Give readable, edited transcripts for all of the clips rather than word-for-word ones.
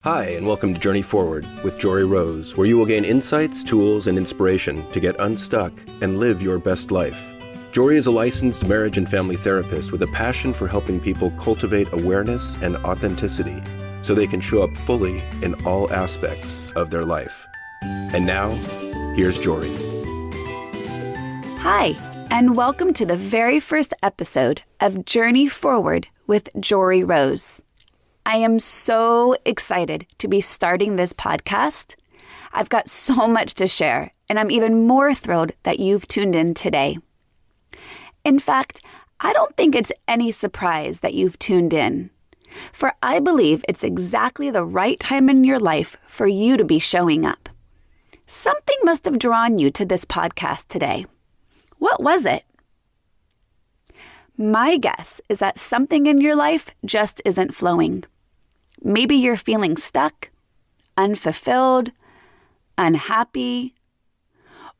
Hi, and welcome to Journey Forward with Joree Rose, where you will gain insights, tools, and inspiration to get unstuck and live your best life. Joree is a licensed marriage and family therapist with a passion for helping people cultivate awareness and authenticity so they can show up fully in all aspects of their life. And now, here's Joree. Hi, and welcome to the very first episode of Journey Forward with Joree Rose. I am so excited to be starting this podcast. I've got so much to share, and I'm even more thrilled that you've tuned in today. In fact, I don't think it's any surprise that you've tuned in, for I believe it's exactly the right time in your life for you to be showing up. Something must have drawn you to this podcast today. What was it? My guess is that something in your life just isn't flowing. Maybe you're feeling stuck, unfulfilled, unhappy,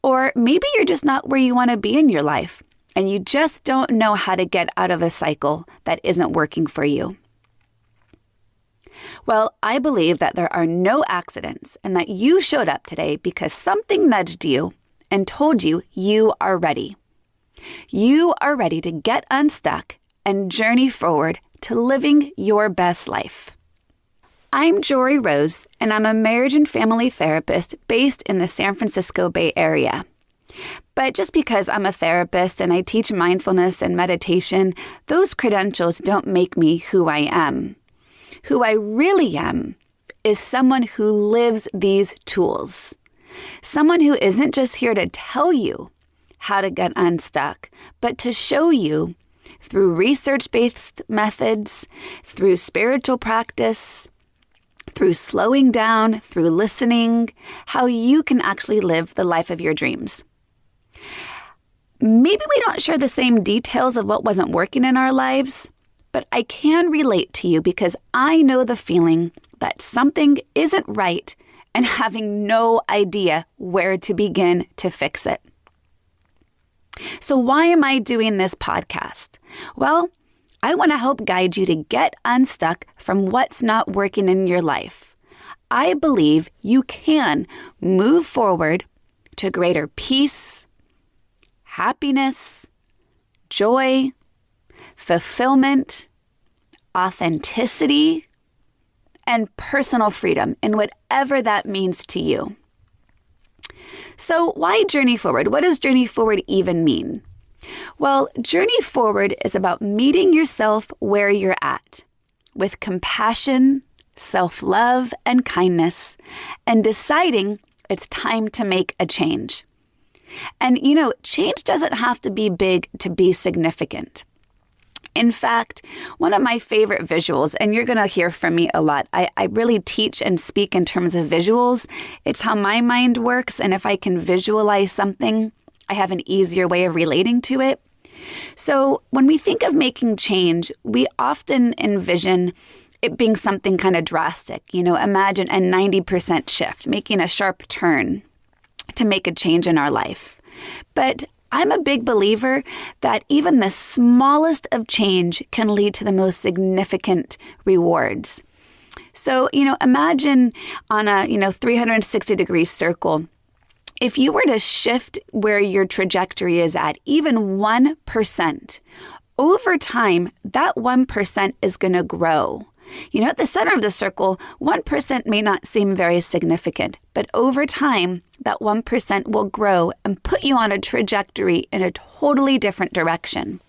or maybe you're just not where you want to be in your life and you just don't know how to get out of a cycle that isn't working for you. Well, I believe that there are no accidents and that you showed up today because something nudged you and told you you are ready. You are ready to get unstuck and journey forward to living your best life. I'm Joree Rose, and I'm a marriage and family therapist based in the San Francisco Bay Area. But just because I'm a therapist and I teach mindfulness and meditation, those credentials don't make me who I am. Who I really am is someone who lives these tools. Someone who isn't just here to tell you how to get unstuck, but to show you through research-based methods, through spiritual practice, through slowing down, through listening, how you can actually live the life of your dreams. Maybe we don't share the same details of what wasn't working in our lives, but I can relate to you because I know the feeling that something isn't right and having no idea where to begin to fix it. So why am I doing this podcast? Well, I want to help guide you to get unstuck from what's not working in your life. I believe you can move forward to greater peace, happiness, joy, fulfillment, authenticity, and personal freedom in whatever that means to you. So why journey forward? What does journey forward even mean? Well, journey forward is about meeting yourself where you're at with compassion, self-love, and kindness, and deciding it's time to make a change. And change doesn't have to be big to be significant. In fact, one of my favorite visuals, and you're going to hear from me a lot, I really teach and speak in terms of visuals. It's how my mind works, and if I can visualize something, I have an easier way of relating to it. So when we think of making change, we often envision it being something kind of drastic. Imagine a 90% shift, making a sharp turn to make a change in our life. But I'm a big believer that even the smallest of change can lead to the most significant rewards. So, imagine on a, 360-degree circle, if you were to shift where your trajectory is at, even 1%, over time, that 1% is going to grow. At the center of the circle, 1% may not seem very significant, but over time, that 1% will grow and put you on a trajectory in a totally different direction.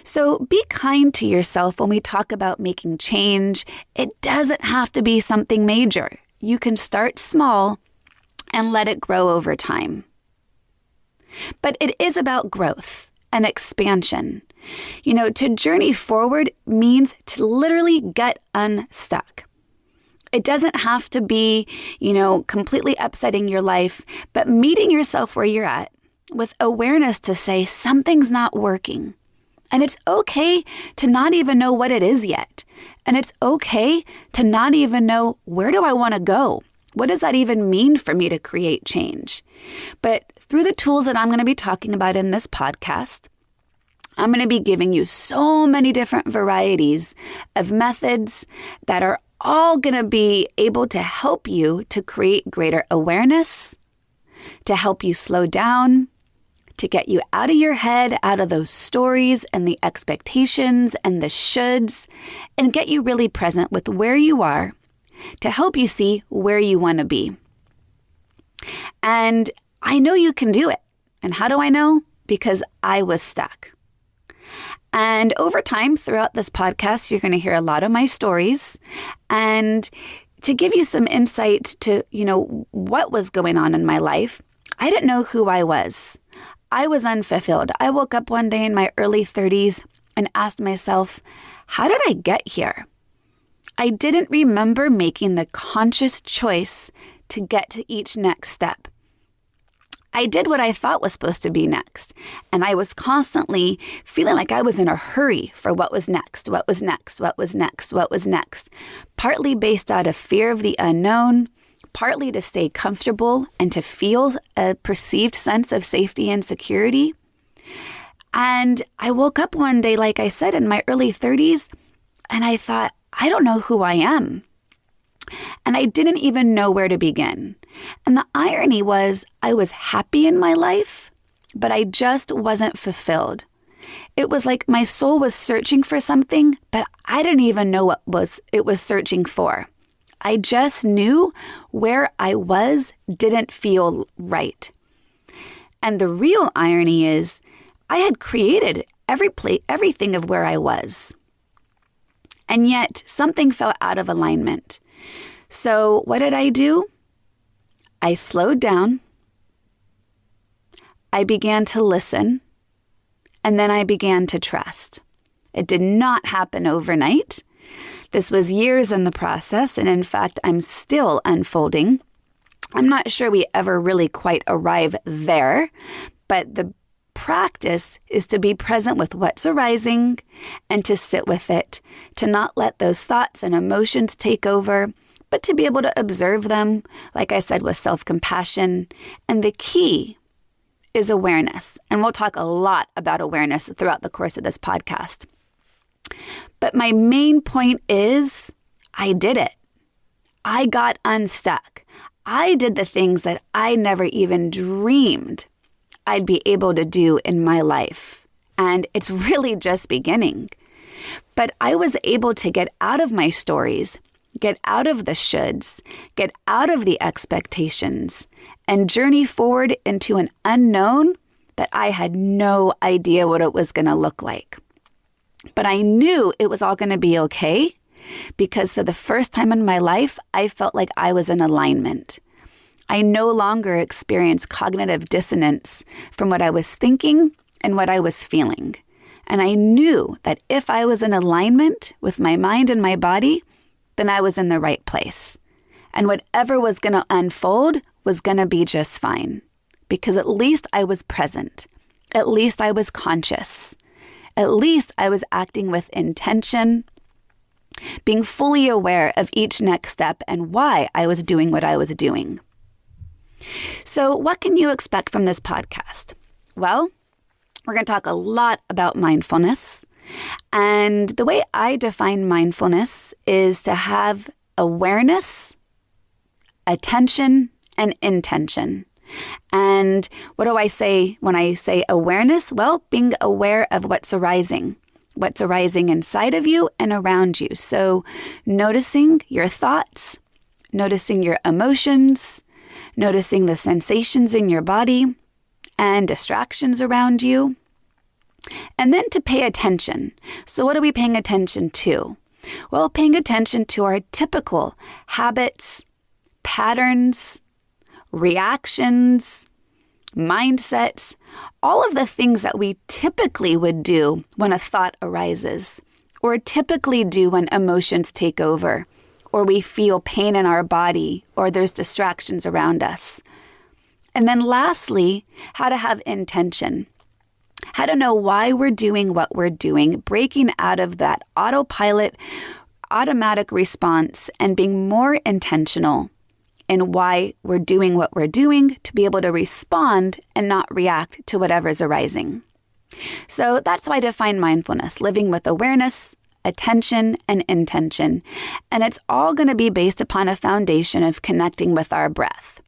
So be kind to yourself when we talk about making change. It doesn't have to be something major. You can start small and let it grow over time. But it is about growth and expansion. To journey forward means to literally get unstuck. It doesn't have to be, completely upsetting your life, but meeting yourself where you're at with awareness to say something's not working. And it's okay to not even know what it is yet. And it's okay to not even know, where do I want to go? What does that even mean for me to create change? But through the tools that I'm going to be talking about in this podcast, I'm going to be giving you so many different varieties of methods that are all going to be able to help you to create greater awareness, to help you slow down, to get you out of your head, out of those stories and the expectations and the shoulds, and get you really present with where you are, to help you see where you want to be. And I know you can do it. And how do I know? Because I was stuck. And over time, throughout this podcast, you're going to hear a lot of my stories. And to give you some insight to, what was going on in my life, I didn't know who I was. I was unfulfilled. I woke up one day in my early 30s and asked myself, how did I get here? I didn't remember making the conscious choice to get to each next step. I did what I thought was supposed to be next, and I was constantly feeling like I was in a hurry for what was next, what was next, what was next, what was next, partly based out of fear of the unknown, partly to stay comfortable and to feel a perceived sense of safety and security. And I woke up one day, like I said, in my early 30s, and I thought, I don't know who I am. And I didn't even know where to begin. And the irony was I was happy in my life, but I just wasn't fulfilled. It was like my soul was searching for something, but I didn't even know what it was searching for. I just knew where I was didn't feel right. And the real irony is I had created everything of where I was. And yet something fell out of alignment. So what did I do? I slowed down. I began to listen. And then I began to trust. It did not happen overnight. This was years in the process. And in fact, I'm still unfolding. I'm not sure we ever really quite arrive there. But the practice is to be present with what's arising and to sit with it, to not let those thoughts and emotions take over, but to be able to observe them, like I said, with self-compassion. And the key is awareness. And we'll talk a lot about awareness throughout the course of this podcast. But my main point is I did it. I got unstuck. I did the things that I never even dreamed I'd be able to do in my life. And it's really just beginning. But I was able to get out of my stories, get out of the shoulds, get out of the expectations, and journey forward into an unknown that I had no idea what it was going to look like. But I knew it was all going to be okay because for the first time in my life, I felt like I was in alignment. I no longer experienced cognitive dissonance from what I was thinking and what I was feeling. And I knew that if I was in alignment with my mind and my body, then I was in the right place. And whatever was going to unfold was going to be just fine. Because at least I was present. At least I was conscious. At least I was acting with intention, being fully aware of each next step and why I was doing what I was doing. So what can you expect from this podcast? Well, we're going to talk a lot about mindfulness. And the way I define mindfulness is to have awareness, attention, and intention. And what do I say when I say awareness? Well, being aware of what's arising inside of you and around you. So noticing your thoughts, noticing your emotions, noticing the sensations in your body and distractions around you. And then to pay attention. So what are we paying attention to? Well, paying attention to our typical habits, patterns, reactions, mindsets, all of the things that we typically would do when a thought arises, or typically do when emotions take over, or we feel pain in our body, or there's distractions around us. And then lastly, how to have intention. How to know why we're doing what we're doing, breaking out of that autopilot, automatic response, and being more intentional in why we're doing what we're doing to be able to respond and not react to whatever's arising. So that's how I define mindfulness, living with awareness, attention, and intention. And it's all going to be based upon a foundation of connecting with our breath.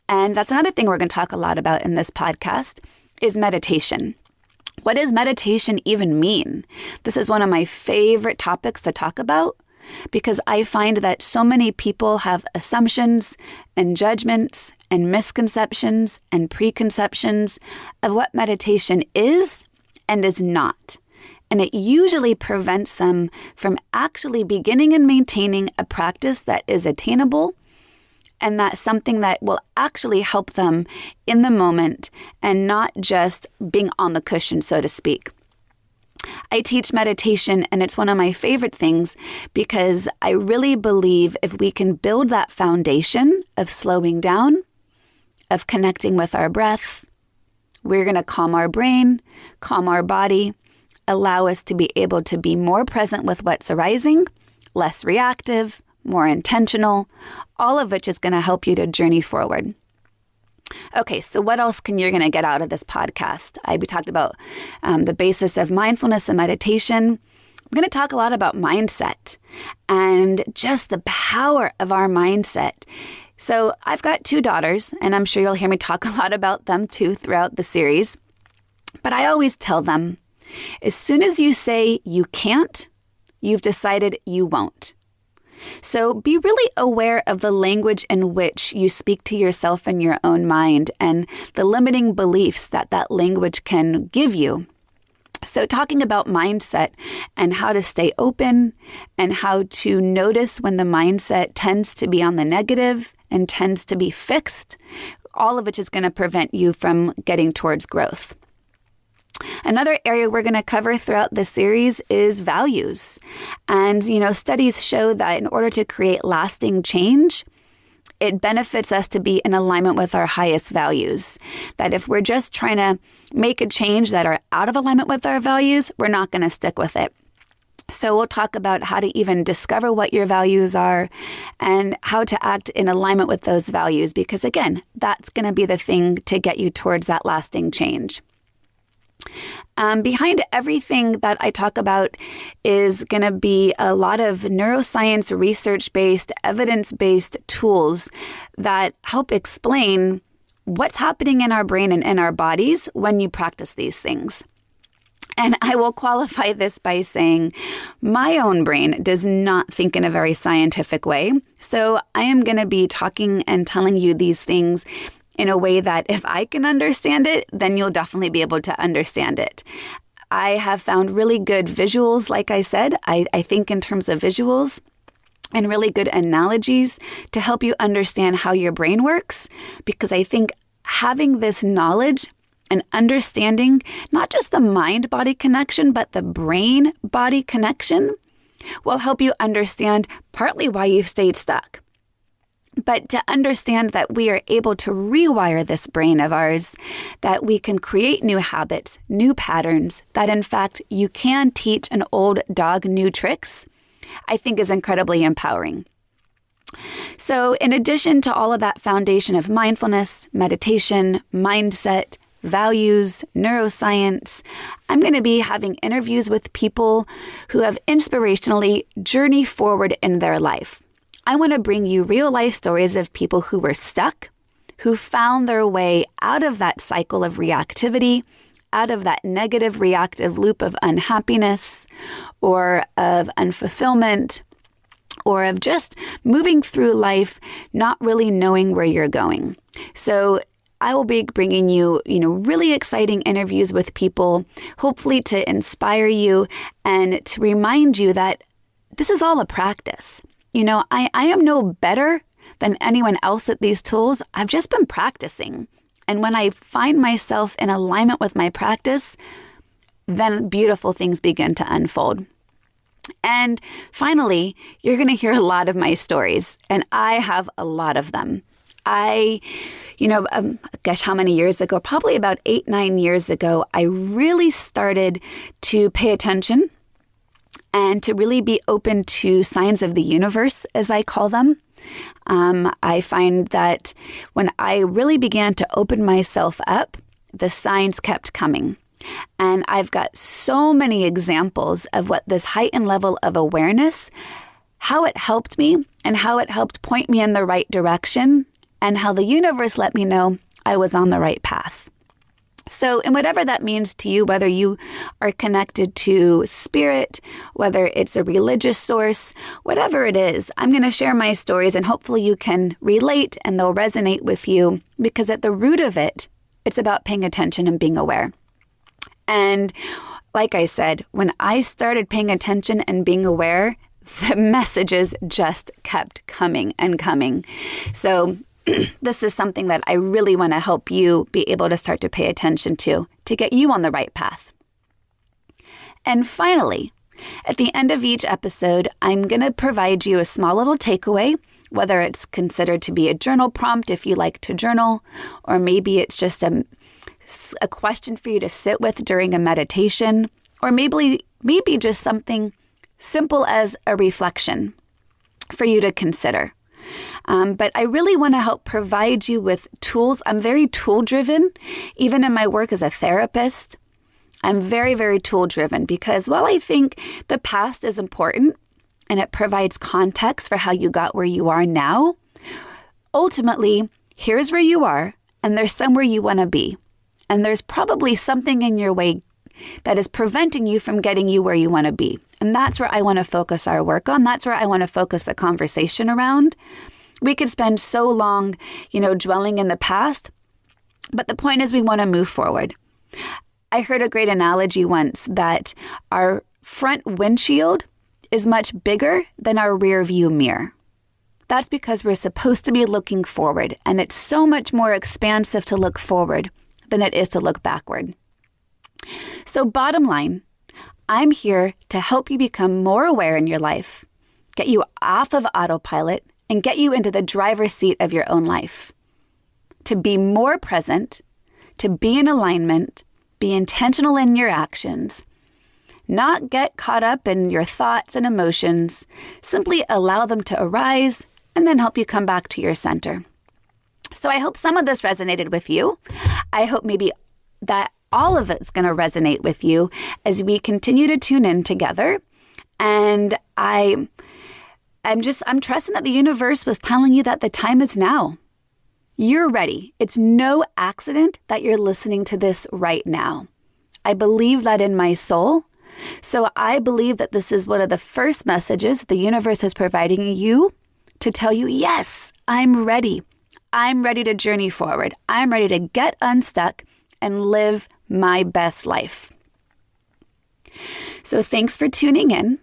And that's another thing we're going to talk a lot about in this podcast is meditation. What does meditation even mean? This is one of my favorite topics to talk about because I find that so many people have assumptions and judgments and misconceptions and preconceptions of what meditation is and is not. And it usually prevents them from actually beginning and maintaining a practice that is attainable and that's something that will actually help them in the moment and not just being on the cushion, so to speak. I teach meditation, and it's one of my favorite things because I really believe if we can build that foundation of slowing down, of connecting with our breath, we're going to calm our brain, calm our body, allow us to be able to be more present with what's arising, less reactive, more intentional, all of which is going to help you to journey forward. Okay, so what else you're going to get out of this podcast? We talked about the basis of mindfulness and meditation. I'm going to talk a lot about mindset and just the power of our mindset. So I've got 2 daughters, and I'm sure you'll hear me talk a lot about them too throughout the series. But I always tell them, as soon as you say you can't, you've decided you won't. So be really aware of the language in which you speak to yourself in your own mind and the limiting beliefs that that language can give you. So talking about mindset and how to stay open and how to notice when the mindset tends to be on the negative and tends to be fixed, all of which is going to prevent you from getting towards growth. Another area we're going to cover throughout this series is values. And, studies show that in order to create lasting change, it benefits us to be in alignment with our highest values. That if we're just trying to make a change that are out of alignment with our values, we're not going to stick with it. So we'll talk about how to even discover what your values are and how to act in alignment with those values. Because again, that's going to be the thing to get you towards that lasting change. Behind everything that I talk about is going to be a lot of neuroscience, research-based, evidence-based tools that help explain what's happening in our brain and in our bodies when you practice these things. And I will qualify this by saying my own brain does not think in a very scientific way. So I am going to be talking and telling you these things in a way that if I can understand it, then you'll definitely be able to understand it. I have found really good visuals, like I said. I think in terms of visuals and really good analogies to help you understand how your brain works, because I think having this knowledge and understanding not just the mind-body connection, but the brain-body connection will help you understand partly why you've stayed stuck. But to understand that we are able to rewire this brain of ours, that we can create new habits, new patterns, that in fact you can teach an old dog new tricks, I think is incredibly empowering. So in addition to all of that foundation of mindfulness, meditation, mindset, values, neuroscience, I'm going to be having interviews with people who have inspirationally journeyed forward in their life. I want to bring you real life stories of people who were stuck, who found their way out of that cycle of reactivity, out of that negative reactive loop of unhappiness or of unfulfillment or of just moving through life not really knowing where you're going. So I will be bringing you, really exciting interviews with people, hopefully to inspire you and to remind you that this is all a practice. I am no better than anyone else at these tools. I've just been practicing. And when I find myself in alignment with my practice, then beautiful things begin to unfold. And finally, you're going to hear a lot of my stories, and I have a lot of them. How many years ago? Probably about 8-9 years ago, I really started to pay attention and to really be open to signs of the universe, as I call them. I find that when I really began to open myself up, the signs kept coming. And I've got so many examples of what this heightened level of awareness, how it helped me and how it helped point me in the right direction and how the universe let me know I was on the right path. So, and whatever that means to you, whether you are connected to spirit, whether it's a religious source, whatever it is, I'm going to share my stories and hopefully you can relate and they'll resonate with you because at the root of it, it's about paying attention and being aware. And like I said, when I started paying attention and being aware, the messages just kept coming and coming. So this is something that I really want to help you be able to start to pay attention to get you on the right path. And finally, at the end of each episode, I'm going to provide you a small little takeaway, whether it's considered to be a journal prompt if you like to journal, or maybe it's just a question for you to sit with during a meditation, or maybe just something simple as a reflection for you to consider. But I really want to help provide you with tools. I'm very tool-driven. Even in my work as a therapist, I'm very, very tool-driven because while I think the past is important and it provides context for how you got where you are now, ultimately, here's where you are and there's somewhere you want to be. And there's probably something in your way that is preventing you from getting you where you want to be. And that's where I want to focus our work on. That's where I want to focus the conversation around. We could spend so long, dwelling in the past, but the point is we want to move forward. I heard a great analogy once that our front windshield is much bigger than our rear view mirror. That's because we're supposed to be looking forward, and it's so much more expansive to look forward than it is to look backward. So bottom line, I'm here to help you become more aware in your life, get you off of autopilot, and get you into the driver's seat of your own life. To be more present, to be in alignment, be intentional in your actions, not get caught up in your thoughts and emotions, simply allow them to arise and then help you come back to your center. So I hope some of this resonated with you. I hope maybe that all of it's going to resonate with you as we continue to tune in together. And I'm trusting that the universe was telling you that the time is now. You're ready. It's no accident that you're listening to this right now. I believe that in my soul. So I believe that this is one of the first messages the universe is providing you to tell you, yes, I'm ready. I'm ready to journey forward. I'm ready to get unstuck and live my best life. So thanks for tuning in.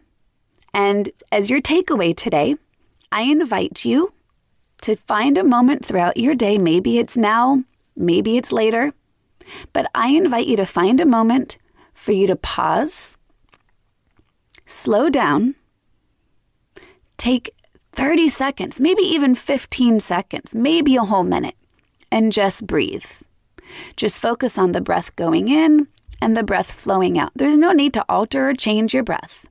And as your takeaway today, I invite you to find a moment throughout your day. Maybe it's now, maybe it's later, but I invite you to find a moment for you to pause, slow down, take 30 seconds, maybe even 15 seconds, maybe a whole minute, and just breathe. Just focus on the breath going in and the breath flowing out. There's no need to alter or change your breath.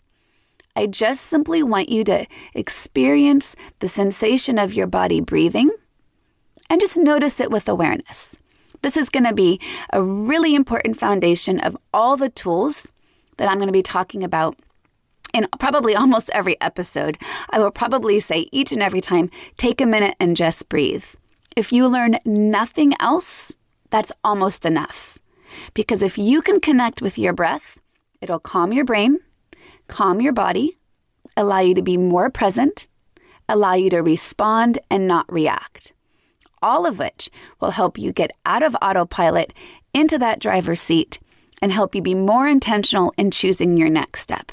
I just simply want you to experience the sensation of your body breathing and just notice it with awareness. This is going to be a really important foundation of all the tools that I'm going to be talking about in probably almost every episode. I will probably say each and every time, take a minute and just breathe. If you learn nothing else, that's almost enough. Because if you can connect with your breath, it'll calm your brain, calm your body, allow you to be more present, allow you to respond and not react. All of which will help you get out of autopilot into that driver's seat and help you be more intentional in choosing your next step.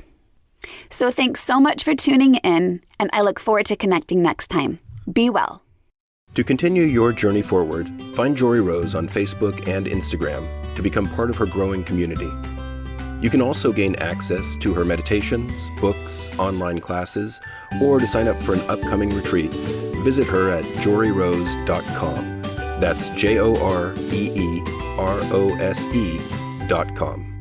So thanks so much for tuning in, and I look forward to connecting next time. Be well. To continue your journey forward, find Joree Rose on Facebook and Instagram to become part of her growing community. You can also gain access to her meditations, books, online classes, or to sign up for an upcoming retreat, visit her at joreerose.com. That's JOREEROSE.com.